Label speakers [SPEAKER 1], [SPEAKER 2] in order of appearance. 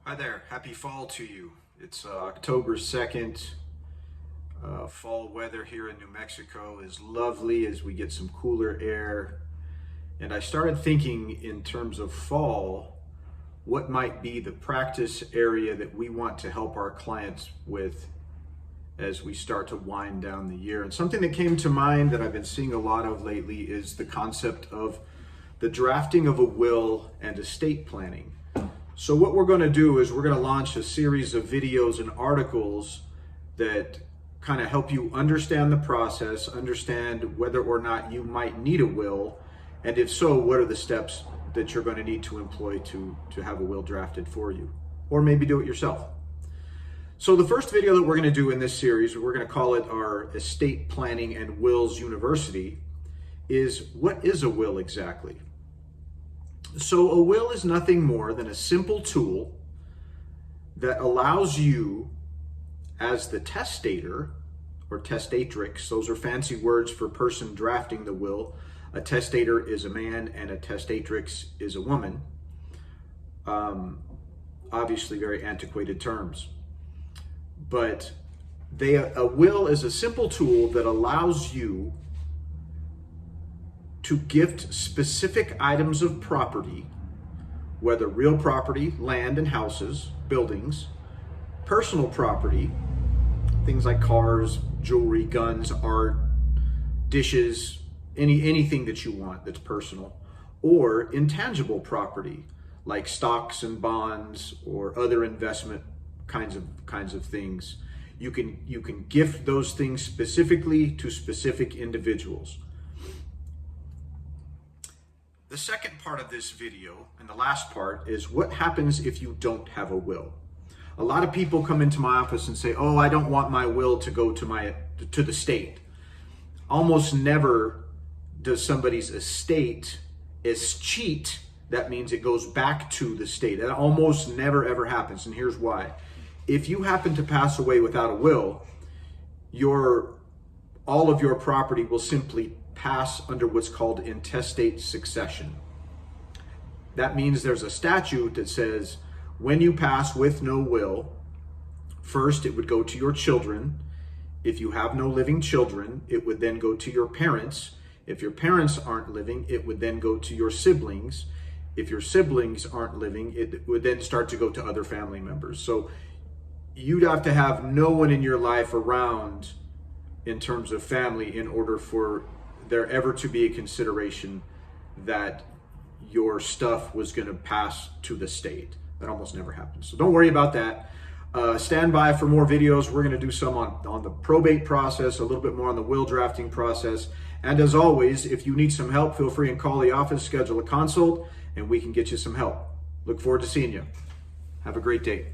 [SPEAKER 1] Hi there, happy fall to you. It's October 2nd. Fall weather here in New Mexico is lovely as we get some cooler air. And I started thinking in terms of fall, what might be the practice area that we want to help our clients with as we start to wind down the year. And something that came to mind that I've been seeing a lot of lately is the concept of the drafting of a will and estate planning. So what we're going to do is we're going to launch a series of videos and articles that kind of help you understand the process, understand whether or not you might need a will, and if so, what are the steps that you're going to need to employ to have a will drafted for you, or maybe do it yourself. So the first video that we're going to do in this series, we're going to call it our Estate Planning and Wills University, is what is a will exactly? So a will is nothing more than a simple tool that allows you as the testator or testatrix, those are fancy words for person drafting the will. A testator is a man and a testatrix is a woman. Obviously very antiquated terms. But a will is a simple tool that allows you to gift specific items of property, whether real property, land and houses, buildings, personal property, things like cars, jewelry, guns, art, dishes, anything that you want that's personal, or intangible property like stocks and bonds or other investment kinds of things. You can gift those things specifically to specific individuals. The second part of this video, and the last part, is what happens if you don't have a will. A lot of people come into my office and say, oh, I don't want my will to go to the state. Almost never does somebody's estate escheat. That means it goes back to the state. That almost never ever happens, and here's why. If you happen to pass away without a will, all of your property will simply pass under what's called intestate succession. That means there's a statute that says when you pass with no will, first it would go to your children. If you have no living children, it would then go to your parents. If your parents aren't living, it would then go to your siblings. If your siblings aren't living, it would then start to go to other family members. So you'd have to have no one in your life around in terms of family in order for there ever to be a consideration that your stuff was going to pass to the state. That almost never happens. So don't worry about that. Stand by for more videos. We're going to do some on the probate process, a little bit more on the will drafting process. And as always, if you need some help, feel free and call the office, schedule a consult, and we can get you some help. Look forward to seeing you. Have a great day.